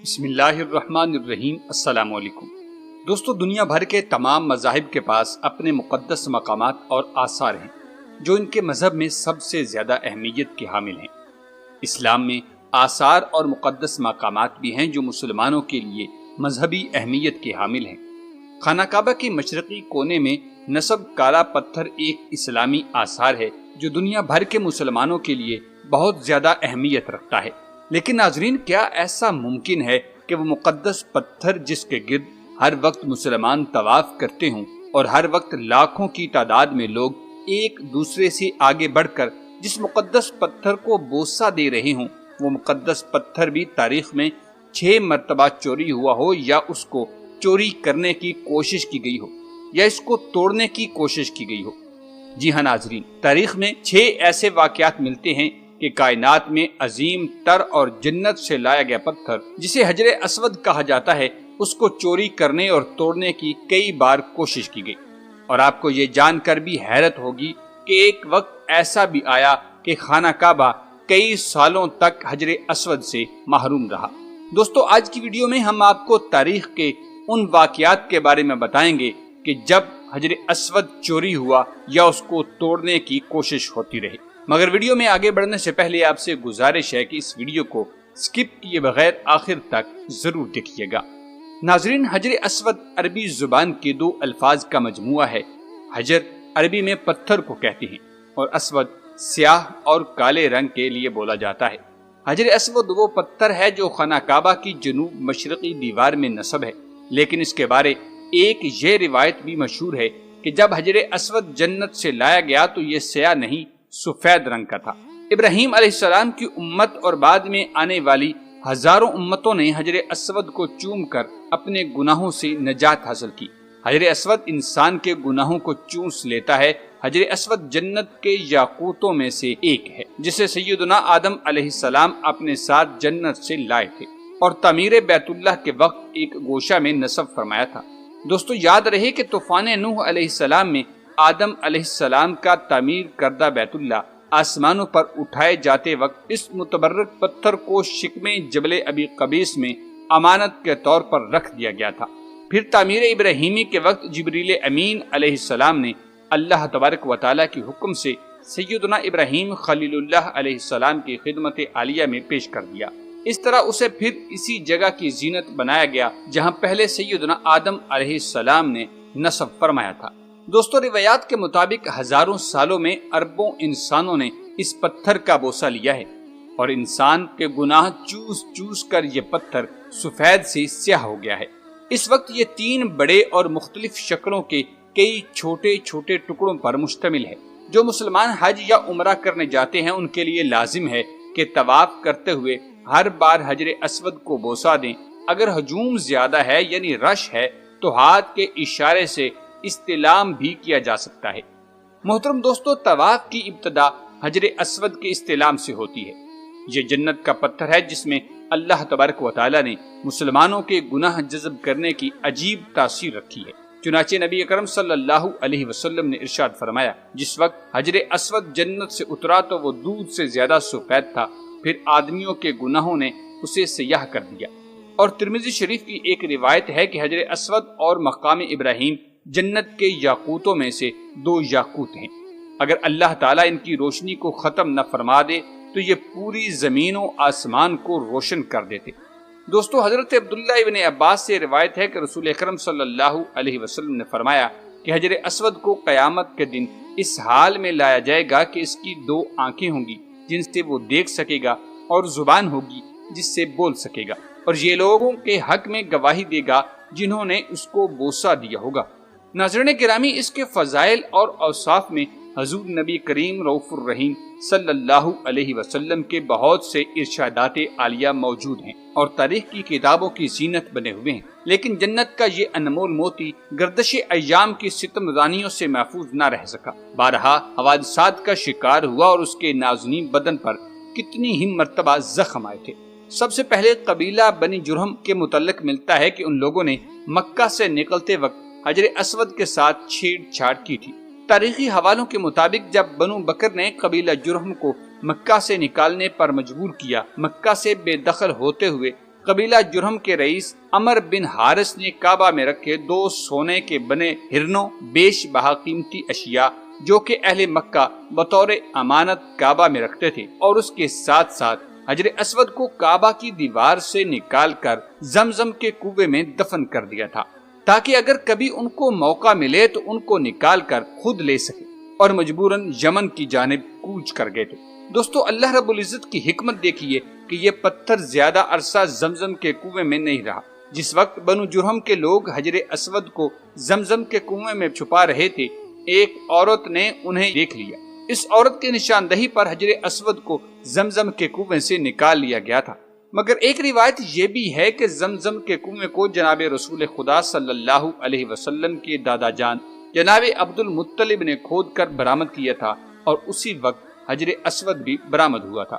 بسم اللہ الرحمن الرحیم۔ السلام علیکم دوستو، دنیا بھر کے تمام مذاہب کے پاس اپنے مقدس مقامات اور آثار ہیں جو ان کے مذہب میں سب سے زیادہ اہمیت کے حامل ہیں۔ اسلام میں آثار اور مقدس مقامات بھی ہیں جو مسلمانوں کے لیے مذہبی اہمیت کے حامل ہیں۔ خانہ کعبہ کے مشرقی کونے میں نصب کالا پتھر ایک اسلامی آثار ہے جو دنیا بھر کے مسلمانوں کے لیے بہت زیادہ اہمیت رکھتا ہے۔ لیکن ناظرین، کیا ایسا ممکن ہے کہ وہ مقدس پتھر جس کے گرد ہر وقت مسلمان طواف کرتے ہوں اور ہر وقت لاکھوں کی تعداد میں لوگ ایک دوسرے سے آگے بڑھ کر جس مقدس پتھر کو بوسہ دے رہے ہوں، وہ مقدس پتھر بھی تاریخ میں 6 مرتبہ چوری ہوا ہو، یا اس کو چوری کرنے کی کوشش کی گئی ہو، یا اس کو توڑنے کی کوشش کی گئی ہو؟ جی ہاں ناظرین، تاریخ میں 6 ایسے واقعات ملتے ہیں کہ کائنات میں عظیم تر اور جنت سے لایا گیا پتھر جسے حجر اسود کہا جاتا ہے، اس کو چوری کرنے اور توڑنے کی کئی بار کوشش کی گئی۔ اور آپ کو یہ جان کر بھی حیرت ہوگی کہ ایک وقت ایسا بھی آیا کہ خانہ کعبہ کئی سالوں تک حجر اسود سے محروم رہا۔ دوستو، آج کی ویڈیو میں ہم آپ کو تاریخ کے ان واقعات کے بارے میں بتائیں گے کہ جب حجر اسود چوری ہوا یا اس کو توڑنے کی کوشش ہوتی رہی۔ مگر ویڈیو میں آگے بڑھنے سے پہلے آپ سے گزارش ہے کہ اس ویڈیو کو سکپ کیے بغیر آخر تک ضرور دیکھیے گا۔ ناظرین، حجر اسود عربی زبان کے 2 الفاظ کا مجموعہ ہے۔ حجر عربی میں پتھر کو کہتے ہیں اور اسود سیاہ اور کالے رنگ کے لیے بولا جاتا ہے۔ حجر اسود وہ پتھر ہے جو خانہ کعبہ کی جنوب مشرقی دیوار میں نصب ہے، لیکن اس کے بارے ایک یہ روایت بھی مشہور ہے کہ جب حجر اسود جنت سے لایا گیا تو یہ سیاہ نہیں، سفید رنگ کا تھا۔ ابراہیم علیہ السلام کی امت اور بعد میں آنے والی ہزاروں امتوں نے حجر اسود کو چوم کر اپنے گناہوں سے نجات حاصل کی۔ حجر اسود انسان کے گناہوں کو چوس لیتا ہے۔ حجر اسود جنت کے یاقوتوں میں سے ایک ہے جسے سیدنا آدم علیہ السلام اپنے ساتھ جنت سے لائے تھے اور تعمیر بیت اللہ کے وقت ایک گوشہ میں نصب فرمایا تھا۔ دوستو، یاد رہے کہ طوفان نوح علیہ السلام میں آدم علیہ السلام کا تعمیر کردہ بیت اللہ آسمانوں پر اٹھائے جاتے وقت اس متبرک پتھر کو شکم جبل ابی قبیس میں امانت کے طور پر رکھ دیا گیا تھا۔ پھر تعمیر ابراہیمی کے وقت جبریل امین علیہ السلام نے اللہ تبارک و تعالیٰ کے حکم سے سیدنا ابراہیم خلیل اللہ علیہ السلام کی خدمت عالیہ میں پیش کر دیا۔ اس طرح اسے پھر اسی جگہ کی زینت بنایا گیا جہاں پہلے سیدنا آدم علیہ السلام نے نصب فرمایا تھا۔ دوستو، روایات کے مطابق ہزاروں سالوں میں اربوں انسانوں نے اس پتھر کا بوسہ لیا ہے اور انسان کے گناہ چوس چوس کر یہ پتھر سفید سے سیاہ ہو گیا ہے۔ اس وقت یہ 3 بڑے اور مختلف شکلوں کے کئی چھوٹے چھوٹے ٹکڑوں پر مشتمل ہے۔ جو مسلمان حج یا عمرہ کرنے جاتے ہیں ان کے لیے لازم ہے کہ طواف کرتے ہوئے ہر بار حجر اسود کو بوسہ دیں۔ اگر ہجوم زیادہ ہے یعنی رش ہے تو ہاتھ کے اشارے سے استلام بھی کیا جا سکتا ہے۔ محترم دوستو، طواف کی ابتدا حجر اسود کے استلام سے ہوتی ہے۔ یہ جنت کا پتھر ہے جس میں اللہ تبارک و تعالیٰ نے مسلمانوں کے گناہ جذب کرنے کی عجیب تاثیر رکھی ہے۔ چنانچہ نبی اکرم صلی اللہ علیہ وسلم نے ارشاد فرمایا، جس وقت حجر اسود جنت سے اترا تو وہ دودھ سے زیادہ سفید تھا، پھر آدمیوں کے گناہوں نے اسے سیاہ کر دیا۔ اور ترمذی شریف کی ایک روایت ہے کہ حجر اسود اور مقام ابراہیم جنت کے یاقوتوں میں سے 2 یاقوت ہیں۔ اگر اللہ تعالیٰ ان کی روشنی کو ختم نہ فرما دے تو یہ پوری زمین و آسمان کو روشن کر دیتے۔ دوستو، حضرت عبداللہ ابن عباس سے روایت ہے کہ رسول اکرم صلی اللہ علیہ وسلم نے فرمایا کہ حجر اسود کو قیامت کے دن اس حال میں لایا جائے گا کہ اس کی 2 آنکھیں ہوں گی جن سے وہ دیکھ سکے گا اور زبان ہوگی جس سے بول سکے گا، اور یہ لوگوں کے حق میں گواہی دے گا جنہوں نے اس کو بوسہ دیا ہوگا۔ ناظرین گرامی، اس کے فضائل اور اوصاف میں حضور نبی کریم رؤوف الرحیم صلی اللہ علیہ وسلم کے بہت سے ارشادات عالیہ موجود ہیں اور تاریخ کی کتابوں کی زینت بنے ہوئے ہیں، لیکن جنت کا یہ انمول موتی گردش ایام کی ستم رانیوں سے محفوظ نہ رہ سکا۔ بارہا حوادثات کا شکار ہوا اور اس کے نازنین بدن پر کتنی ہی مرتبہ زخم آئے تھے۔ سب سے پہلے قبیلہ بنی جرہم کے متعلق ملتا ہے کہ ان لوگوں نے مکہ سے نکلتے وقت حجر اسود کے ساتھ چھیڑ چھاڑ کی تھی۔ تاریخی حوالوں کے مطابق جب بنو بکر نے قبیلہ جرہم کو مکہ سے نکالنے پر مجبور کیا، مکہ سے بے دخل ہوتے ہوئے قبیلہ جرہم کے رئیس عمر بن حارث نے کعبہ میں رکھے 2 سونے کے بنے ہرنوں بیش بہا قیمتی اشیاء جو کہ اہل مکہ بطور امانت کعبہ میں رکھتے تھے، اور اس کے ساتھ ساتھ حجر اسود کو کعبہ کی دیوار سے نکال کر زمزم کے کنویں میں دفن کر دیا تھا، تاکہ اگر کبھی ان کو موقع ملے تو ان کو نکال کر خود لے سکے، اور مجبوراً یمن کی جانب کوچ کر گئے تھے۔ دوستو، اللہ رب العزت کی حکمت دیکھیے کہ یہ پتھر زیادہ عرصہ زمزم کے کنویں میں نہیں رہا۔ جس وقت بنو جرہم کے لوگ حجر اسود کو زمزم کے کنویں میں چھپا رہے تھے، ایک عورت نے انہیں دیکھ لیا۔ اس عورت کی نشاندہی پر حجر اسود کو زمزم کے کنویں سے نکال لیا گیا تھا، مگر ایک روایت یہ بھی ہے کہ زمزم کے کنویں کو جناب رسول خدا صلی اللہ علیہ وسلم کے دادا جان جناب عبد المطلب نے کھود کر برآمد کیا تھا، اور اسی وقت حجر اسود بھی برآمد ہوا تھا۔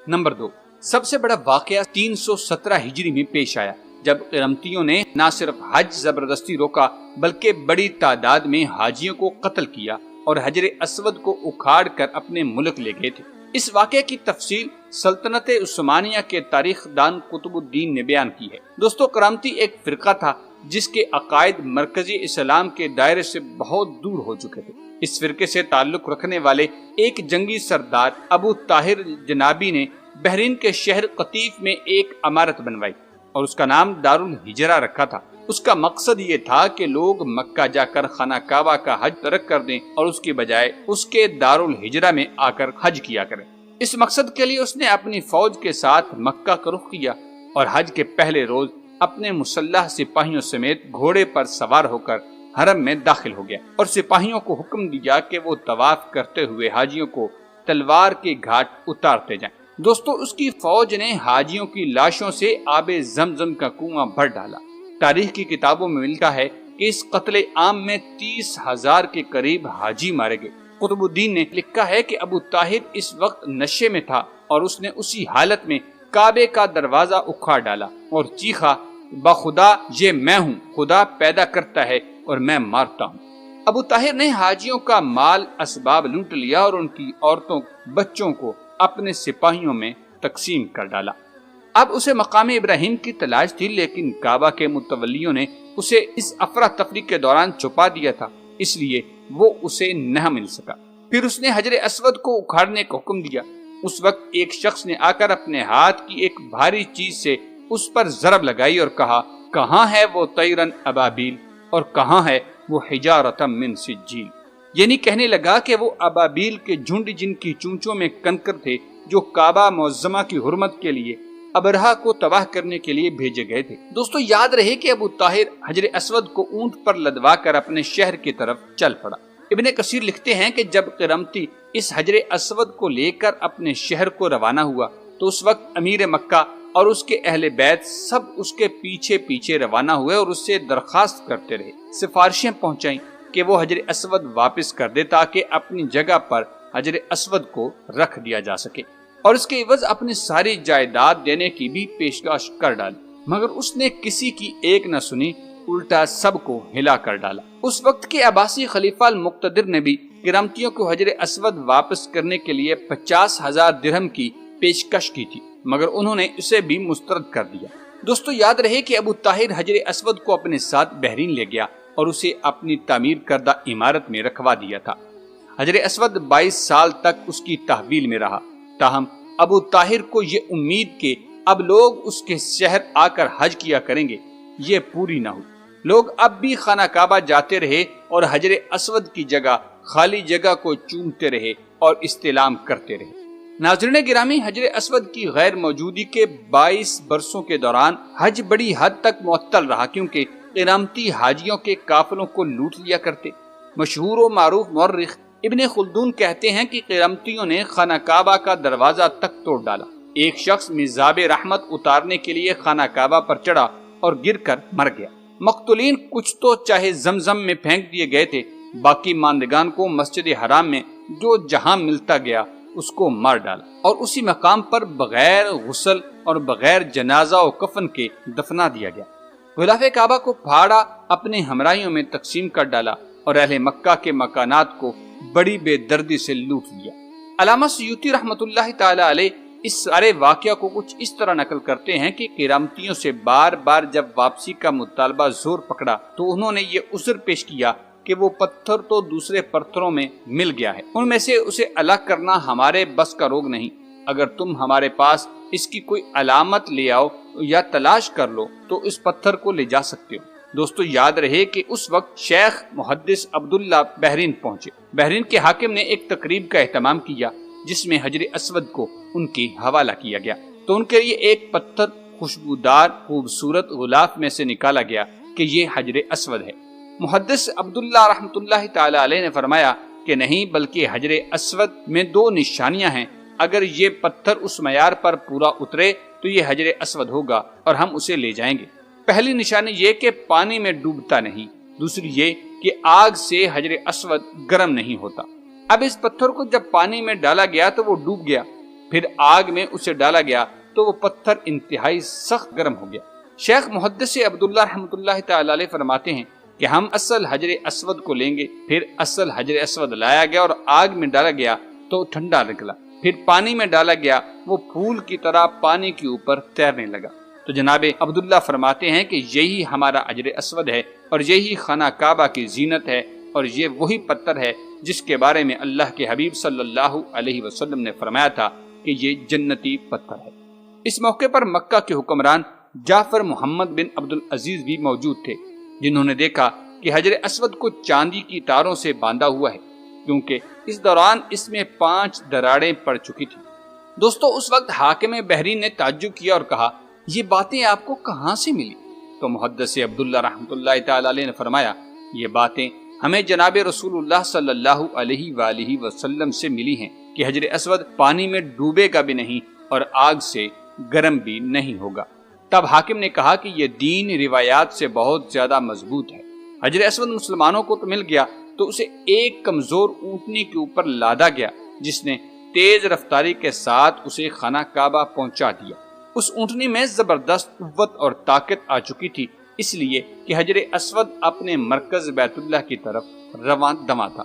نمبر 2، سب سے بڑا واقعہ 317 ہجری میں پیش آیا، جب قرمطیوں نے نہ صرف حج زبردستی روکا بلکہ بڑی تعداد میں حاجیوں کو قتل کیا اور حجر اسود کو اکھاڑ کر اپنے ملک لے گئے تھے۔ اس واقعے کی تفصیل سلطنت عثمانیہ کے تاریخ دان قطب الدین نے بیان کی ہے۔ دوستو، کرامتی ایک فرقہ تھا جس کے عقائد مرکزی اسلام کے دائرے سے بہت دور ہو چکے تھے۔ اس فرقے سے تعلق رکھنے والے ایک جنگی سردار ابو طاہر جنابی نے بحرین کے شہر قطیف میں ایک عمارت بنوائی اور اس کا نام دارالحجرہ رکھا تھا۔ اس کا مقصد یہ تھا کہ لوگ مکہ جا کر خانہ کعبہ کا حج ترک کر دیں اور اس کی بجائے اس کے دارالحجرہ میں آ کر حج کیا کریں۔ اس مقصد کے لیے اس نے اپنی فوج کے ساتھ مکہ کا رخ کیا اور حج کے پہلے روز اپنے مسلح سپاہیوں سمیت گھوڑے پر سوار ہو کر حرم میں داخل ہو گیا اور سپاہیوں کو حکم دیا کہ وہ طواف کرتے ہوئے حاجیوں کو تلوار کے گھاٹ اتارتے جائیں۔ دوستو، اس کی فوج نے حاجیوں کی لاشوں سے آب زمزم کا کنواں بھر ڈالا۔ تاریخ کی کتابوں میں ملتا ہے کہ اس قتل عام میں 30,000 کے قریب حاجی مارے گئے۔ قطب الدین نے لکھا ہے کہ ابو طاہر اس وقت نشے میں تھا اور اس نے اسی حالت میں کعبے کا دروازہ اکھاڑ ڈالا اور چیخا، بخدا یہ میں ہوں، خدا پیدا کرتا ہے اور میں مارتا ہوں۔ ابو طاہر نے حاجیوں کا مال اسباب لوٹ لیا اور ان کی عورتوں بچوں کو اپنے سپاہیوں میں تقسیم کر ڈالا۔ اب اسے مقام ابراہیم کی تلاش تھی، لیکن کعبہ کے متولیوں نے اسے اس افراتفری کے دوران چھپا دیا تھا، اس لیے وہ اسے نہ مل سکا۔ پھر اس نے حجر اسود کو اکھاڑنے کا حکم دیا۔ اس وقت ایک شخص نے آ کر اپنے ہاتھ کی ایک بھاری چیز سے اس پر ضرب لگائی اور کہا، کہاں ہے وہ طیرن ابابیل اور کہاں ہے وہ حجارۃ من سجیل؟ یعنی کہنے لگا کہ وہ ابابیل کے جھنڈ جن کی چونچوں میں کنکر تھے، جو کعبہ معظمہ کی حرمت کے لیے ابرہا کو تباہ کرنے کے لیے بھیجے گئے تھے۔ دوستو، یاد رہے کہ ابو طاہر حجر اسود کو اونٹ پر لدوا کر اپنے شہر کی طرف چل پڑا۔ ابن کثیر لکھتے ہیں کہ جب قرمطی اس حجر اسود کو لے کر اپنے شہر کو روانہ ہوا تو اس وقت امیر مکہ اور اس کے اہل بیت سب اس کے پیچھے پیچھے روانہ ہوئے اور اس سے درخواست کرتے رہے، سفارشیں پہنچائیں کہ وہ حجر اسود واپس کر دے تاکہ اپنی جگہ پر حجر اسود کو رکھ دیا جا سکے، اور اس کے عوض اپنی ساری جائیداد دینے کی بھی پیشکش کر ڈالی، مگر اس نے کسی کی ایک نہ سنی، الٹا سب کو ہلا کر ڈالا۔ اس وقت کے عباسی خلیفہ المقتدر نے بھی کرامتیوں کو حجر اسود واپس کرنے کے لیے 50,000 درہم کی پیشکش کی تھی، مگر انہوں نے اسے بھی مسترد کر دیا۔ دوستو، یاد رہے کہ ابو طاہر حجر اسود کو اپنے ساتھ بحرین لے گیا اور اسے اپنی تعمیر کردہ عمارت میں رکھوا دیا تھا۔ حجر اسود 22 سال تک اس کی تحویل میں رہا، تاہم ابو طاہر کو یہ امید کہ اب لوگ اس کے شہر آ کر حج کیا کریں گے، یہ پوری نہ ہوئی۔ لوگ اب بھی خانہ کعبہ جاتے رہے اور حجر اسود کی جگہ خالی جگہ کو چومتے رہے اور استلام کرتے رہے۔ ناظرین گرامی، حجر اسود کی غیر موجودی کے 22 برسوں کے دوران حج بڑی حد تک معطل رہا، کیونکہ قرامتی حاجیوں کے قافلوں کو لوٹ لیا کرتے۔ مشہور و معروف مورخ ابن خلدون کہتے ہیں کہ قرامتیوں نے خانہ کعبہ کا دروازہ تک توڑ ڈالا۔ ایک شخص میزاب رحمت اتارنے کے لیے خانہ کعبہ پر چڑھا اور گر کر مر گیا۔ مقتولین کچھ تو چاہے زمزم میں پھینک دیے گئے تھے، باقی ماندگان کو مسجد حرام میں جو جہاں ملتا گیا اس کو مار ڈالا اور اسی مقام پر بغیر غسل اور بغیر جنازہ و کفن کے دفنا دیا گیا۔ غلاف کعبہ کو پھاڑا، اپنے ہمراہیوں میں تقسیم کر ڈالا اور اہل مکہ کے مکانات کو بڑی بے دردی سے لوٹ لیا۔ علامہ سیوطی رحمۃ اللہ تعالی علیہ اس سارے واقعہ کو کچھ اس طرح نقل کرتے ہیں کہ کرامتیوں سے بار بار جب واپسی کا مطالبہ زور پکڑا تو انہوں نے یہ عذر پیش کیا کہ وہ پتھر تو دوسرے پتھروں میں مل گیا ہے، ان میں سے اسے الگ کرنا ہمارے بس کا روگ نہیں، اگر تم ہمارے پاس اس کی کوئی علامت لے آؤ یا تلاش کر لو تو اس پتھر کو لے جا سکتے ہو۔ دوستو یاد رہے کہ اس وقت شیخ محدث عبداللہ بحرین پہنچے۔ بحرین کے حاکم نے ایک تقریب کا اہتمام کیا جس میں حجر اسود کو ان کی حوالہ کیا گیا، تو ان کے لیے ایک پتھر خوشبودار خوبصورت غلاف میں سے نکالا گیا کہ یہ حجر اسود ہے۔ محدث عبداللہ رحمۃ اللہ تعالی علیہ نے فرمایا کہ نہیں، بلکہ حجر اسود میں 2 نشانیاں ہیں، اگر یہ پتھر اس معیار پر پورا اترے تو یہ حجر اسود ہوگا اور ہم اسے لے جائیں گے۔ پہلی نشانی یہ کہ پانی میں ڈوبتا نہیں، دوسری یہ کہ آگ سے حجر اسود گرم نہیں ہوتا۔ اب اس پتھر کو جب پانی میں ڈالا گیا تو وہ ڈوب گیا، پھر آگ میں اسے ڈالا گیا تو وہ پتھر انتہائی سخت گرم ہو گیا۔ شیخ محدث عبداللہ رحمۃ اللہ تعالی علیہ فرماتے ہیں کہ ہم اصل حجر اسود کو لیں گے، پھر اصل حجر اسود لایا گیا اور آگ میں ڈالا گیا تو ٹھنڈا نکلا، پھر پانی میں ڈالا گیا، وہ پھول کی طرح پانی کے اوپر تیرنے لگا۔ تو جناب عبداللہ فرماتے ہیں کہ یہی ہمارا حجر اسود ہے اور یہی خانہ کعبہ کی زینت ہے، اور یہ وہی پتھر ہے جس کے بارے میں اللہ کے حبیب صلی اللہ علیہ وسلم نے فرمایا تھا کہ یہ جنتی پتھر ہے۔ اس موقع پر مکہ کے حکمران جعفر محمد بن عبدالعزیز بھی موجود تھے، جنہوں نے دیکھا کہ حجر اسود کو چاندی کی تاروں سے باندھا ہوا ہے، کیونکہ اس دوران اس میں 5 دراڑیں پڑ چکی تھی۔ دوستو اس وقت حاکم بحرین نے تعجب کیا اور کہا، یہ باتیں آپ کو کہاں سے ملی؟ تو محدث عبداللہ رحمۃ اللہ تعالی علیہ نے فرمایا، یہ باتیں ہمیں جناب رسول اللہ صلی اللہ علیہ وآلہ وسلم سے ملی ہیں کہ حجر اسود پانی میں ڈوبے گا بھی نہیں اور آگ سے گرم بھی نہیں ہوگا۔ تب حاکم نے کہا کہ یہ دین روایات سے بہت زیادہ مضبوط ہے۔ حجر اسود مسلمانوں کو تو مل گیا تو اسے ایک کمزور اونٹنی کے اوپر لادا گیا، جس نے تیز رفتاری کے ساتھ اسے خانہ کعبہ پہنچا دیا۔ اس اونٹنی میں زبردست قوت اور طاقت آ چکی تھی، اس لیے کہ حجر اسود اپنے مرکز بیت اللہ کی طرف رواں دواں تھا۔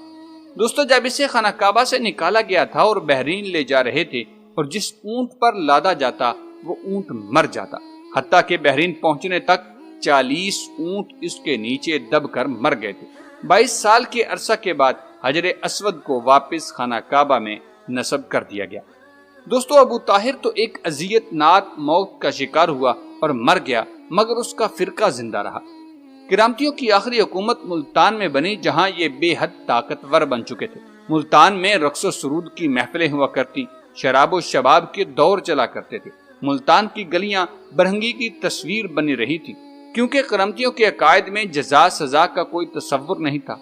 دوستو جب اسے خانہ کعبہ سے نکالا گیا تھا اور بحرین لے جا رہے تھے، اور جس اونٹ پر لادا جاتا وہ اونٹ مر جاتا، حتیٰ کہ بحرین پہنچنے تک 40 اونٹ اس کے نیچے دب کر مر گئے تھے۔ 22 سال کے عرصہ کے بعد حجر اسود کو واپس خانہ کعبہ میں نصب کر دیا گیا۔ دوستو ابو طاہر تو ایک اذیت ناک موت کا شکار ہوا اور مر گیا، مگر اس کا فرقہ زندہ رہا۔ کرامتیوں کی آخری حکومت ملتان میں بنی، جہاں یہ بے حد طاقتور بن چکے تھے۔ ملتان میں رقص و سرود کی محفلیں ہوا کرتی، شراب و شباب کے دور چلا کرتے تھے۔ ملتان کی گلیاں برہنگی کی تصویر بنی رہی تھی، کیونکہ کرامتیوں کے عقائد میں جزا سزا کا کوئی تصور نہیں تھا۔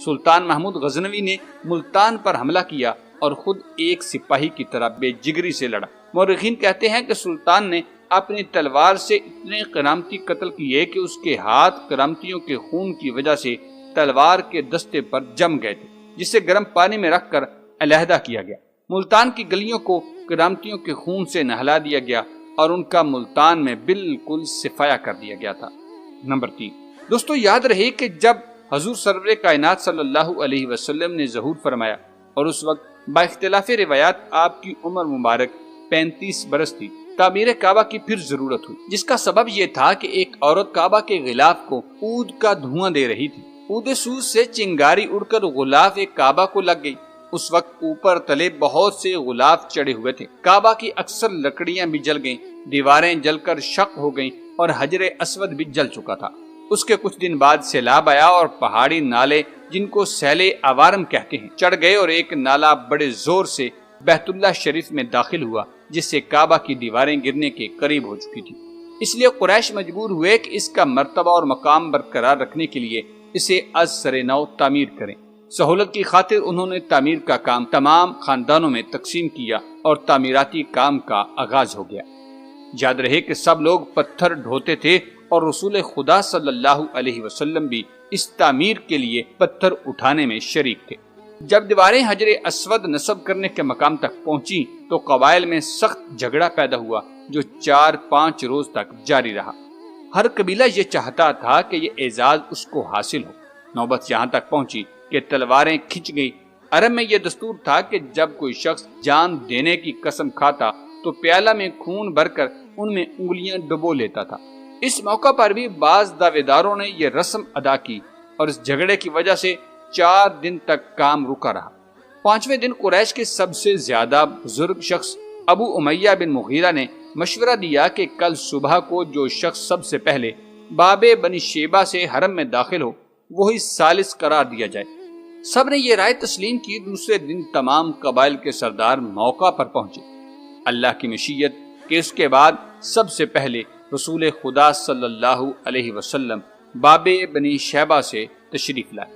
سلطان محمود غزنوی نے ملتان پر حملہ کیا اور خود ایک سپاہی کی طرح بے جگری سے لڑا۔ مورخین کہتے ہیں کہ سلطان نے اپنی تلوار سے اتنے کرامتی قتل کیے کہ اس کے ہاتھ کرامتیوں کے خون کی وجہ سے تلوار کے دستے پر جم گئے تھے، جسے گرم پانی میں رکھ کر علیحدہ کیا گیا۔ ملتان کی گلیوں کو کرامتیوں کے خون سے نہلا دیا گیا اور ان کا ملتان میں بالکل صفایا کر دیا گیا تھا۔ نمبر 3، دوستو یاد رہے کہ جب حضور سرور کائنات صلی اللہ علیہ وسلم نے ظہور فرمایا اور اس وقت با اختلاف روایات آپ کی عمر مبارک 35 برس تھی، تعمیر کعبہ کی پھر ضرورت ہوئی، جس کا سبب یہ تھا کہ ایک عورت کعبہ کے غلاف کو عود کا دھواں دے رہی تھی۔ عود سوز سے چنگاری اڑ کر غلاف ایک کعبہ کو لگ گئی۔ اس وقت اوپر تلے بہت سے غلاف چڑھے ہوئے تھے۔ کعبہ کی اکثر لکڑیاں بھی جل گئیں، دیواریں جل کر شق ہو گئیں اور حجر اسود بھی جل چکا تھا۔ اس کے کچھ دن بعد سیلاب آیا اور پہاڑی نالے، جن کو سیل عوارم کہتے ہیں، چڑھ گئے اور ایک نالا بڑے زور سے بیت اللہ شریف میں داخل ہوا، جس سے کعبہ کی دیواریں گرنے کے قریب ہو چکی تھی۔ اس لیے قریش مجبور ہوئے کہ اس کا مرتبہ اور مقام برقرار رکھنے کے لیے اسے از سر نو تعمیر کریں۔ سہولت کی خاطر انہوں نے تعمیر کا کام تمام خاندانوں میں تقسیم کیا اور تعمیراتی کام کا آغاز ہو گیا۔ یاد رہے کہ سب لوگ پتھر ڈھوتے تھے اور رسول خدا صلی اللہ علیہ وسلم بھی اس تعمیر کے لیے پتھر اٹھانے میں شریک تھے۔ جب دیواریں حجر اسود نصب کرنے کے مقام تک پہنچی تو قبائل میں سخت جھگڑا پیدا ہوا، جو 4-5 روز تک جاری رہا۔ ہر قبیلہ یہ چاہتا تھا کہ یہ اعزاز اس کو حاصل ہو۔ نوبت یہاں تک پہنچی کہ تلواریں کھنچ گئی۔ عرب میں یہ دستور تھا کہ جب کوئی شخص جان دینے کی قسم کھاتا تو پیالہ میں خون بھر کر ان میں انگلیاں ڈبو لیتا تھا۔ اس موقع پر بھی بعض دعوے داروں نے یہ رسم ادا کی اور اس جھگڑے کی وجہ سے 4 دن تک کام رکا رہا۔ 5ویں دن قریش کے سب سے زیادہ بزرگ شخص ابو امیہ بن مغیرہ نے مشورہ دیا کہ کل صبح کو جو شخص سب سے پہلے باب بنی شیبہ سے حرم میں داخل ہو وہی ثالث قرار دیا جائے۔ سب نے یہ رائے تسلیم کی۔ دوسرے دن تمام قبائل کے سردار موقع پر پہنچے۔ اللہ کی مشیت کہ اس کے بعد سب سے پہلے رسول خدا صلی اللہ علیہ وسلم باب بنی شیبہ سے تشریف لائے۔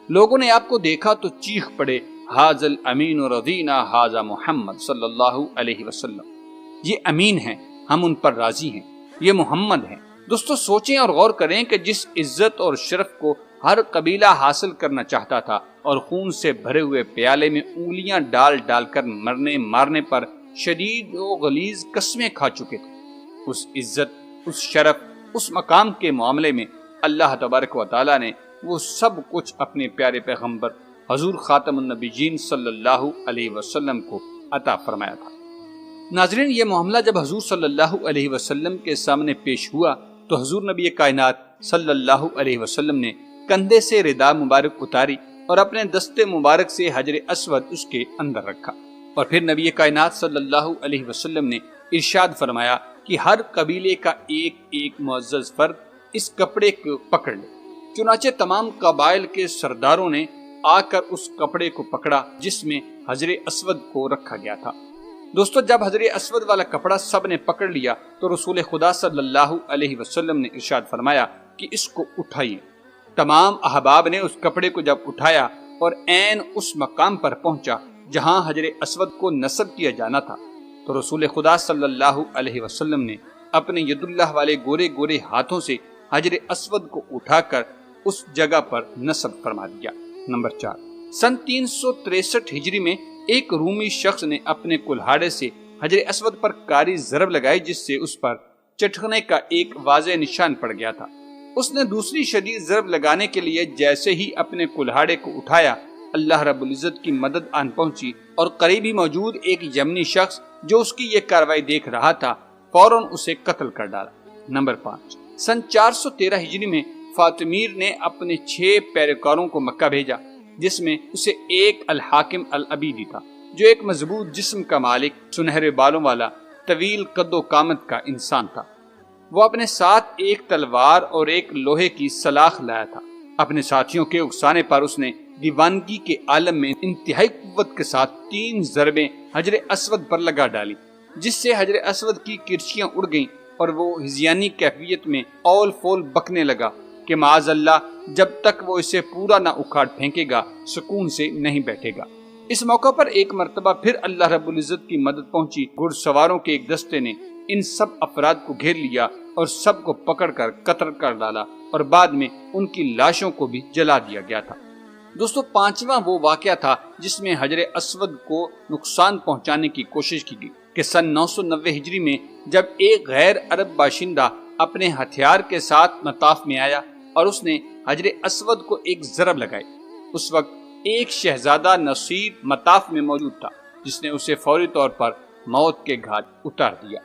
لوگوں نے آپ کو دیکھا تو چیخ پڑے، حاذا الامین رضینا حاذا محمد صلی اللہ علیہ وسلم، یہ امین ہیں، ہم ان پر راضی ہیں، یہ محمد ہیں۔ دوستو سوچیں اور غور کریں کہ جس عزت اور شرف کو ہر قبیلہ حاصل کرنا چاہتا تھا اور خون سے بھرے ہوئے پیالے میں انگلیاں ڈال ڈال کر مرنے مارنے پر شدید و غلیظ قسمیں کھا چکے تھے، اس عزت، اس شرف، اس مقام کے معاملے میں اللہ تبارک و تعالیٰ نے وہ سب کچھ اپنے پیارے پیغمبر حضور خاتم النبیین صلی اللہ علیہ وسلم کو عطا فرمایا تھا۔ ناظرین، یہ معاملہ جب حضور صلی اللہ علیہ وسلم کے سامنے پیش ہوا تو حضور نبی کائنات صلی اللہ علیہ وسلم نے کندھے سے ردا مبارک اتاری اور اپنے دستے مبارک سے حجر اسود اس کے اندر رکھا، اور پھر نبی کائنات صلی اللہ علیہ وسلم نے ارشاد فرمایا کہ ہر قبیلے کا ایک ایک معزز فرد اس کپڑے کو پکڑ لے۔ چنانچہ تمام قبائل کے سرداروں نے آ کر اس کپڑے کو پکڑا جس میں حجر اسود کو رکھا گیا تھا۔ دوستو جب حجر اسود والا کپڑا سب نے پکڑ لیا تو رسول خدا صلی اللہ علیہ وسلم نے ارشاد فرمایا کہ اس کو اٹھائیے۔ تمام احباب نے اس کپڑے کو جب اٹھایا اور عین اس مقام پر پہنچا جہاں حجر اسود کو نصب کیا جانا تھا تو رسول خدا صلی اللہ علیہ وسلم نے اپنے ید اللہ والے گورے گورے ہاتھوں سے حجر اسود کو اٹھا کر اس جگہ پر نصب فرما دیا۔ نمبر 4، سن 363 ہجری میں ایک رومی شخص نے اپنے کلہاڑے سے حجر اسود پر کاری ضرب لگائی جس سے اس پر چٹکنے کا ایک واضح نشان پڑ گیا تھا۔ اس نے دوسری شدید ضرب لگانے کے لیے جیسے ہی اپنے کلہاڑے کو اٹھایا، اللہ رب العزت کی مدد آن پہنچی اور قریبی موجود ایک یمنی شخص جو اس کی یہ کاروائی دیکھ رہا تھا فوراً اسے قتل کر ڈالا۔ نمبر 5، سن 413 ہجری میں فاطمیر نے اپنے 6 پیروکاروں کو مکہ بھیجا جس میں اسے ایک الحاکم العبیدی تھا جو ایک مضبوط جسم کا مالک، سنہرے بالوں والا، طویل قد و قامت کا انسان تھا۔ وہ اپنے ساتھ ایک تلوار اور ایک لوہے کی سلاخ لایا تھا۔ اپنے ساتھیوں کے اکسانے پر اس نے دیوانگی کے عالم میں انتہائی قوت کے ساتھ 3 ضربیں حجر اسود پر لگا ڈالی جس سے حجر اسود کی کرچیاں اڑ گئیں اور وہ ہذیانی کیفیت میں اول فول بکنے لگا کہ معاذ اللہ جب تک وہ اسے پورا نہ اکھاڑ پھینکے گا سکون سے نہیں بیٹھے گا۔ اس موقع پر ایک مرتبہ پھر اللہ رب العزت کی مدد پہنچی۔ گھڑ سواروں کے ایک دستے نے ان سب افراد کو گھیر لیا اور سب کو پکڑ کر قتل کر ڈالا اور بعد میں ان کی لاشوں کو بھی جلا دیا گیا تھا۔ دوستو 5واں وہ واقعہ تھا جس میں حجر اسود کو نقصان پہنچانے کی کوشش کی گئی کہ سن 990 ہجری میں جب ایک غیر عرب باشندہ اپنے ہتھیار کے ساتھ مطاف میں آیا اور اس نے حجر اسود کو ایک ضرب لگائی۔ اس وقت ایک شہزادہ نصیر مطاف میں موجود تھا جس نے اسے فوری طور پر موت کے گھاٹ اتار دیا۔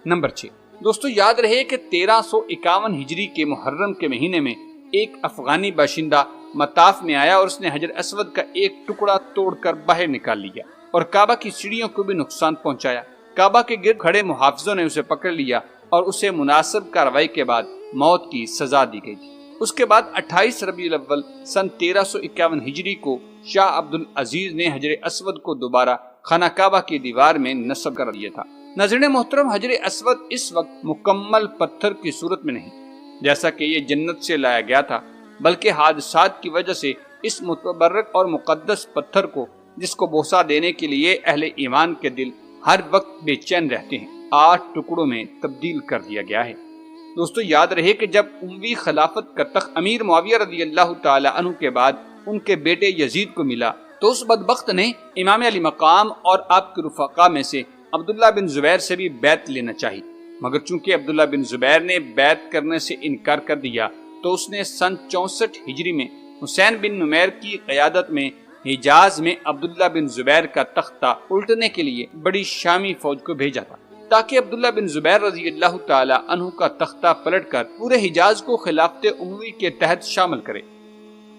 نمبر 6، دوستو یاد رہے کہ 1351 ہجری کے محرم کے مہینے میں ایک افغانی باشندہ مطاف میں آیا اور اس نے حجر اسود کا ایک ٹکڑا توڑ کر باہر نکال لیا اور کعبہ کی سیڑھیوں کو بھی نقصان پہنچایا۔ کعبہ کے گرد کھڑے محافظوں نے اسے پکڑ لیا اور اسے مناسب کارروائی کے بعد موت کی سزا دی گئی تھی۔ اس کے بعد 28 ربیع الاول سن 1351 ہجری کو شاہ عبد العزیز نے حجر اسود کو دوبارہ خانہ کعبہ کی دیوار میں نصب کر دیا تھا۔ ناظرین محترم، حجر اسود اس وقت مکمل پتھر کی صورت میں نہیں جیسا کہ یہ جنت سے لایا گیا تھا، بلکہ حادثات کی وجہ سے اس متبرک اور مقدس پتھر کو، جس کو بوسہ دینے کے لیے اہل ایمان کے دل ہر وقت بے چین رہتے ہیں، 8 ٹکڑوں میں تبدیل کر دیا گیا ہے۔ دوستو یاد رہے کہ جب اموی خلافت کا تخت امیر معاویہ رضی اللہ تعالی عنہ کے بعد ان کے بیٹے یزید کو ملا تو اس بدبخت نے امام علی مقام اور آپ کے رفقا میں سے عبداللہ بن زبیر سے بھی بیعت لینا چاہی، مگر چونکہ عبداللہ بن زبیر نے بیعت کرنے سے انکار کر دیا تو اس نے سن 64 ہجری میں حسین بن نمیر کی قیادت میں حجاز میں عبداللہ بن زبیر کا تختہ الٹنے کے لیے بڑی شامی فوج کو بھیجا تھا۔ تاکہ عبداللہ بن زبیر رضی اللہ تعالی عنہ کا تختہ پلٹ کر پورے حجاز کو خلافت عموی کے تحت شامل کرے،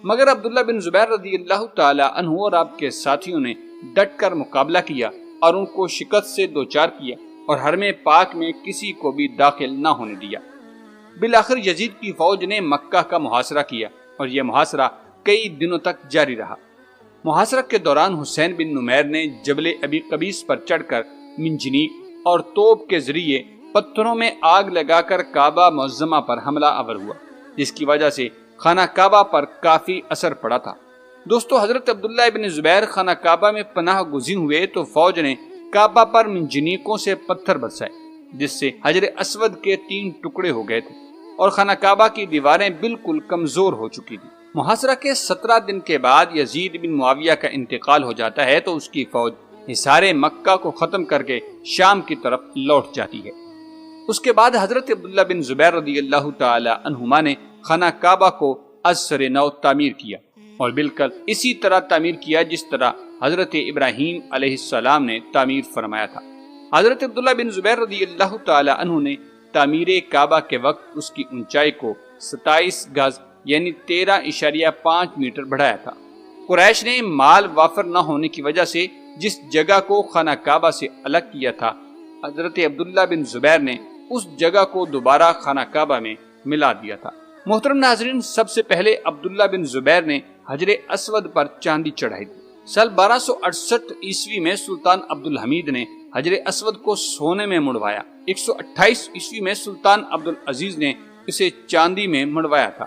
مگر عبداللہ بن زبیر رضی اللہ تعالی عنہ اور آپ کے ساتھیوں نے ڈٹ کر مقابلہ کیا اور ان کو شکست سے دوچار کیا اور حرم پاک میں کسی کو بھی داخل نہ ہونے دیا۔ بالآخر یزید کی فوج نے مکہ کا محاصرہ کیا اور یہ محاصرہ کئی دنوں تک جاری رہا۔ محاصرہ کے دوران حسین بن نمیر نے جبل ابی قبیس پر چڑھ کر منجنیق اور توپ کے ذریعے پتھروں میں آگ لگا کر کعبہ معظمہ پر حملہ آور ہوا، جس کی وجہ سے خانہ کعبہ پر کافی اثر پڑا تھا۔ دوستو، حضرت عبداللہ ابن زبیر خانہ کعبہ میں پناہ گزین ہوئے تو فوج نے کعبہ پر منجنیقوں سے پتھر برسائے، جس سے حجر اسود کے 3 ٹکڑے ہو گئے تھے اور خانہ کعبہ کی دیواریں بالکل کمزور ہو چکی تھی۔ محاصرہ کے 17 دن کے بعد یزید بن معاویہ کا انتقال ہو جاتا ہے تو اس کی فوج حصار مکہ کو ختم کر کے شام کی طرف لوٹ جاتی ہے۔ اس کے بعد حضرت عبداللہ بن زبیر رضی اللہ تعالی عنہما نے خانہ کعبہ کو از سر نو تعمیر کیا اور بالکل اسی طرح تعمیر کیا جس طرح حضرت ابراہیم علیہ السلام نے تعمیر فرمایا تھا۔ حضرت عبداللہ بن زبیر رضی اللہ تعالی عنہ نے تعمیر کعبہ کے وقت اس کی اونچائی کو 27 گز یعنی 13.5 میٹر بڑھایا تھا۔ قریش نے مال وافر نہ ہونے کی وجہ سے جس جگہ کو خانہ کعبہ سے الگ کیا تھا، حضرت عبداللہ بن زبیر نے اس جگہ کو دوبارہ خانہ کعبہ میں ملا دیا تھا۔ محترم ناظرین، سب سے پہلے عبداللہ بن زبیر نے حجر اسود پر چاندی چڑھائی تھی۔ سال 1268 عیسوی میں سلطان عبدالحمید نے حجر اسود کو سونے میں مڑوایا۔ 128 عیسوی میں سلطان عبدالعزیز نے اسے چاندی میں مڑوایا تھا۔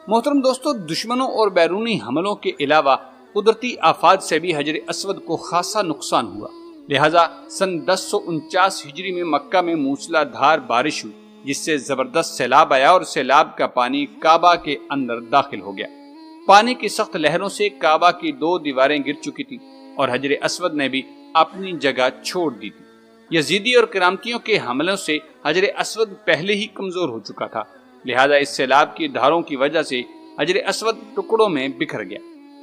محترم دوستو، دشمنوں اور بیرونی حملوں کے علاوہ قدرتی آفات سے بھی حجر اسود کو خاصا نقصان ہوا، لہذا سن 1049 ہجری میں مکہ میں موسلا دھار بارش ہوئی، جس سے زبردست سیلاب آیا اور سیلاب کا پانی کعبہ کے اندر داخل ہو گیا۔ پانی کی سخت لہروں سے کعبہ کی 2 دیواریں گر چکی تھی اور حجر اسود نے بھی اپنی جگہ چھوڑ دی تھی۔ یزیدی اور کرامتیوں کے حملوں سے حجر اسود پہلے ہی کمزور ہو چکا تھا، لہذا اس سیلاب کی دھاروں کی وجہ سے حجر اسود ٹکڑوں میں بکھر گیا۔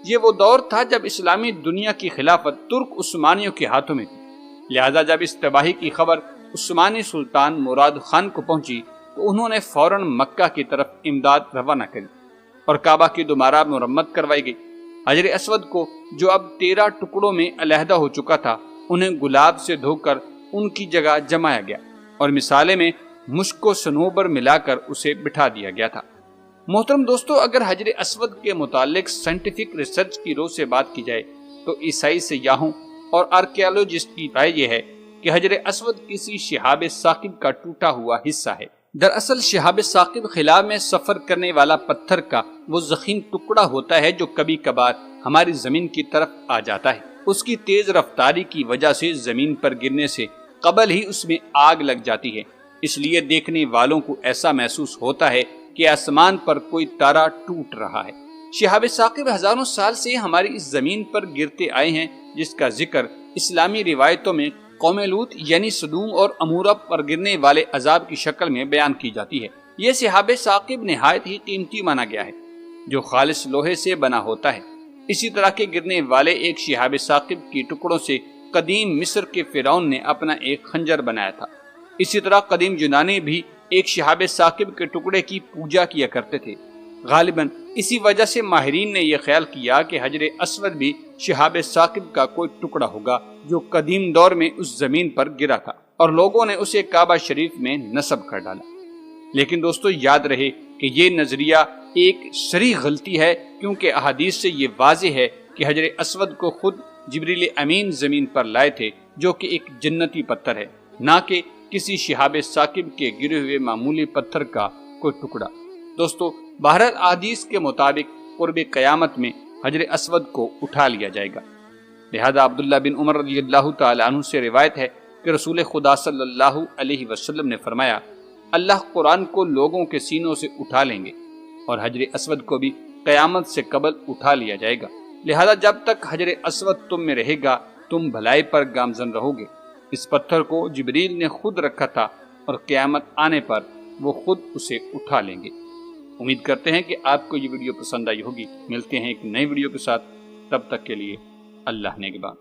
یہ وہ دور تھا جب اسلامی دنیا کی خلافت ترک عثمانیوں کے ہاتھوں میں تھی، لہذا جب اس تباہی کی خبر عثمانی سلطان مراد خان کو پہنچی تو انہوں نے فوراً مکہ کی طرف امداد روانہ کری اور کعبہ کی دوبارہ مرمت کروائی گئی۔ حجر اسود کو جو اب 13 ٹکڑوں میں علیحدہ ہو چکا تھا، انہیں گلاب سے دھو کر ان کی جگہ جمایا گیا اور مثالے میں مشک و صنوبر ملا کر اسے بٹھا دیا گیا تھا۔ محترم دوستو، اگر حجر اسود کے متعلق سائنٹیفک ریسرچ کی رو سے بات کی جائے تو عیسائی سیاحوں اور آرکیالوجسٹ کی رائے یہ ہے کہ حجر اسود کسی شہاب ثاقب کا ٹوٹا ہوا حصہ ہے۔ دراصل شہاب ثاقب خلا میں سفر کرنے والا پتھر کا وہ ضخیم ٹکڑا ہوتا ہے جو کبھی کبھار ہماری زمین کی طرف آ جاتا ہے۔ اس کی تیز رفتاری کی وجہ سے زمین پر گرنے سے قبل ہی اس میں آگ لگ جاتی ہے، اس لیے دیکھنے والوں کو ایسا محسوس ہوتا ہے کہ آسمان پر کوئی تارا ٹوٹ رہا ہے۔ شہاب ثاقب ہزاروں سال سے ہماری اس زمین پر گرتے آئے ہیں، جس کا ذکر اسلامی روایتوں میں قوم لوط یعنی سدوم اور عمورہ پر گرنے والے عذاب کی شکل میں بیان کی جاتی ہے۔ یہ شہاب ثاقب نہایت ہی قیمتی مانا گیا ہے، جو خالص لوہے سے بنا ہوتا ہے۔ اسی طرح کے گرنے والے ایک شہاب ثاقب کی ٹکڑوں سے قدیم مصر کے فرعون نے اپنا ایک خنجر بنایا تھا۔ اسی طرح قدیم یونانی بھی ایک شہاب ثاقب کے ٹکڑے کی پوجا کیا کرتے تھے۔ غالباً اسی وجہ سے ماہرین نے یہ خیال کیا کہ حجر اسود بھی شہاب ثاقب کا کوئی ٹکڑا ہوگا جو قدیم دور میں اس زمین پر گرا تھا اور لوگوں نے اسے کعبہ شریف میں نصب کر ڈالا۔ لیکن دوستو، یاد رہے کہ یہ نظریہ ایک صریح غلطی ہے، کیونکہ احادیث سے یہ واضح ہے کہ حجر اسود کو خود جبریل امین زمین پر لائے تھے، جو کہ ایک جنتی پتھر ہے، نہ کہ کسی شہاب ثاقب کے گرے ہوئے معمولی پتھر کا کوئی ٹکڑا۔ دوستو، بہرحال احادیث کے مطابق قرب قیامت میں حجر اسود کو اٹھا لیا جائے گا۔ لہذا عبداللہ بن عمر رضی اللہ تعالی عنہ سے روایت ہے کہ رسول خدا صلی اللہ علیہ وسلم نے فرمایا، اللہ قرآن کو لوگوں کے سینوں سے اٹھا لیں گے اور حجر اسود کو بھی قیامت سے قبل اٹھا لیا جائے گا۔ لہذا جب تک حجر اسود تم میں رہے گا، تم بھلائی پر گامزن رہو گے۔ اس پتھر کو جبریل نے خود رکھا تھا اور قیامت آنے پر وہ خود اسے اٹھا لیں گے۔ امید کرتے ہیں کہ آپ کو یہ ویڈیو پسند آئی ہوگی۔ ملتے ہیں ایک نئی ویڈیو کے ساتھ، تب تک کے لیے اللہ نگہبان۔